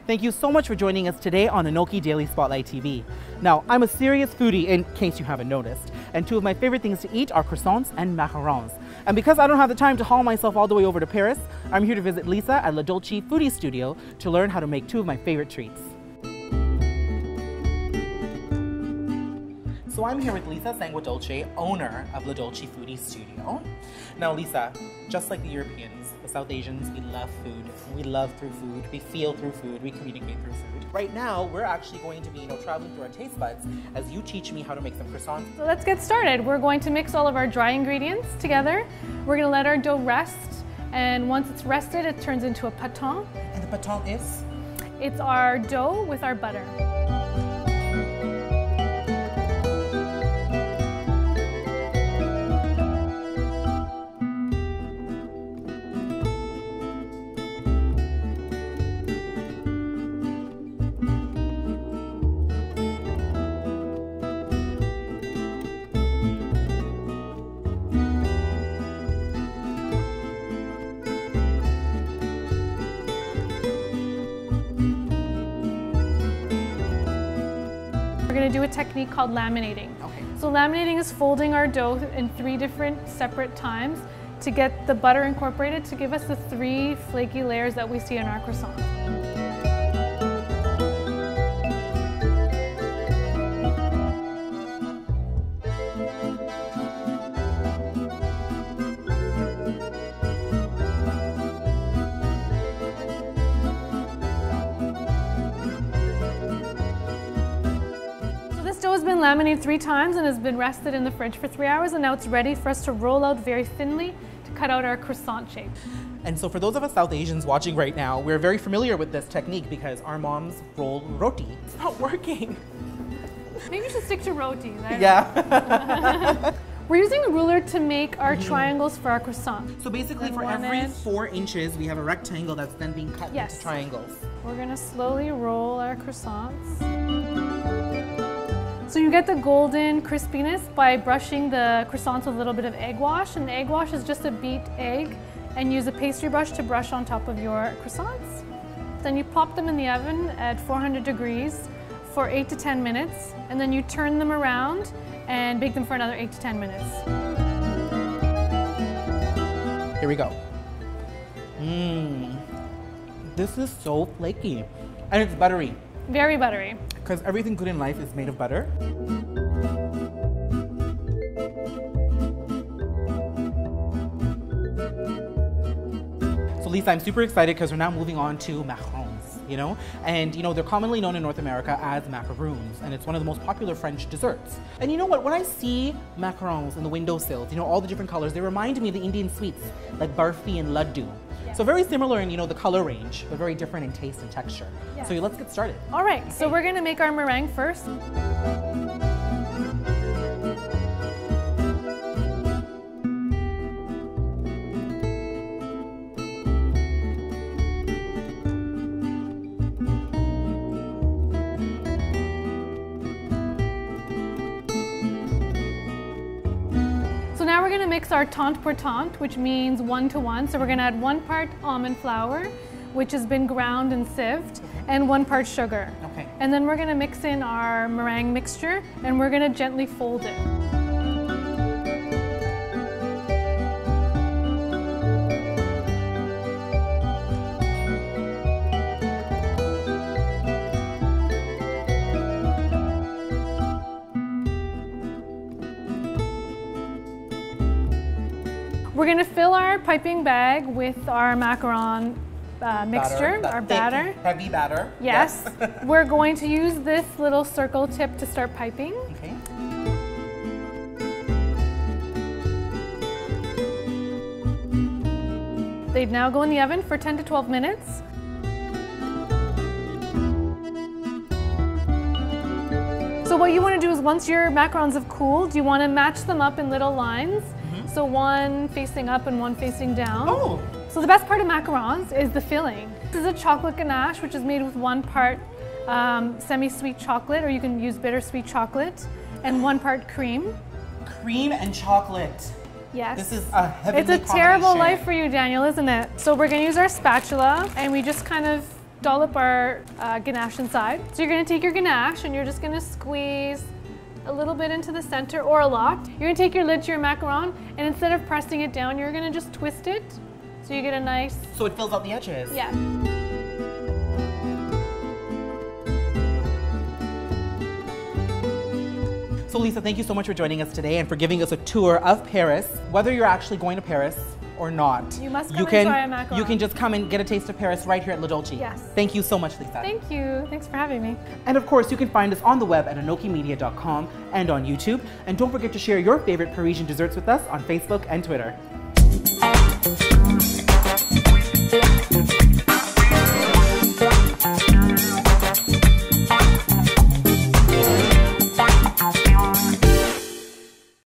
Thank you so much for joining us today on ANOKHI Daily Spotlight TV. Now, I'm a serious foodie in case you haven't noticed, and two of my favorite things to eat are croissants and macarons. And because I don't have the time to haul myself all the way over to Paris, I'm here to visit Lisa at the Dolci Foodie Studio to learn how to make two of my favorite treats. So I'm here with Lisa Sanguedolce, owner of the Dolci Foodie Studio. Now Lisa, just like the Europeans, the South Asians, we love food. We love through food, we feel through food, we communicate through food. Right now, we're actually going to be traveling through our taste buds as you teach me how to make some croissants. So let's get started. We're going to mix all of our dry ingredients together. We're going to let our dough rest, and once it's rested, it turns into a patin. And the patin is? It's our dough with our butter. We're going to do a technique called laminating. Okay. So laminating is folding our dough in 3 different separate times to get the butter incorporated to give us the 3 flaky layers that we see in our croissant. This dough has been laminated 3 times and has been rested in the fridge for 3 hours, and now it's ready for us to roll out very thinly to cut out our croissant shape. And so for those of us South Asians watching right now, we're very familiar with this technique because our moms roll roti. It's not working. Maybe you should stick to roti. Yeah. We're using a ruler to make our triangles for our croissant. So basically for every 4 inches, we have a rectangle that's then being cut into triangles. We're gonna slowly roll our croissants. So you get the golden crispiness by brushing the croissants with a little bit of egg wash, and the egg wash is just a beat egg, and use a pastry brush to brush on top of your croissants. Then you pop them in the oven at 400 degrees for 8 to 10 minutes, and then you turn them around and bake them for another 8 to 10 minutes. Here we go. This is so flaky, and it's buttery. Very buttery. Because everything good in life is made of butter. So Lisa, I'm super excited because we're now moving on to macarons, And they're commonly known in North America as macaroons, and it's one of the most popular French desserts. And you know what, when I see macarons in the windowsills, all the different colors, they remind me of the Indian sweets like barfi and laddu. So very similar in the color range, but very different in taste and texture. Yeah. So let's get started. All right, so we're gonna make our meringue first. So now we're going to mix our tante pour tante, which means 1 to 1. So we're going to add 1 part almond flour, which has been ground and sieved, and 1 part sugar. Okay. And then we're going to mix in our meringue mixture, and we're going to gently fold it. We're going to fill our piping bag with our macaron mixture, our batter. Heavy batter. Yes. We're going to use this little circle tip to start piping. Okay. They now go in the oven for 10 to 12 minutes. So what you want to do is once your macarons have cooled, you want to match them up in little lines. So 1 facing up and 1 facing down. Oh! So the best part of macarons is the filling. This is a chocolate ganache, which is made with 1 part semi-sweet chocolate, or you can use bittersweet chocolate, and 1 part cream. Cream and chocolate. Yes. This is a heavenly It's a terrible life for you, Daniel, isn't it? So we're going to use our spatula, and we just kind of dollop our ganache inside. So you're gonna take your ganache and you're just gonna squeeze a little bit into the center, or a lot. You're gonna take your lid to your macaron, and instead of pressing it down, you're gonna just twist it so you get a nice... So it fills out the edges? Yeah. So Lisa, thank you so much for joining us today and for giving us a tour of Paris. Whether you're actually going to Paris or not, you must come and try a macaron. You can just come and get a taste of Paris right here at La Dolci. Yes. Thank you so much, Lisa. Thank you. Thanks for having me. And of course, you can find us on the web at ANOKHImedia.com and on YouTube. And don't forget to share your favorite Parisian desserts with us on Facebook and Twitter.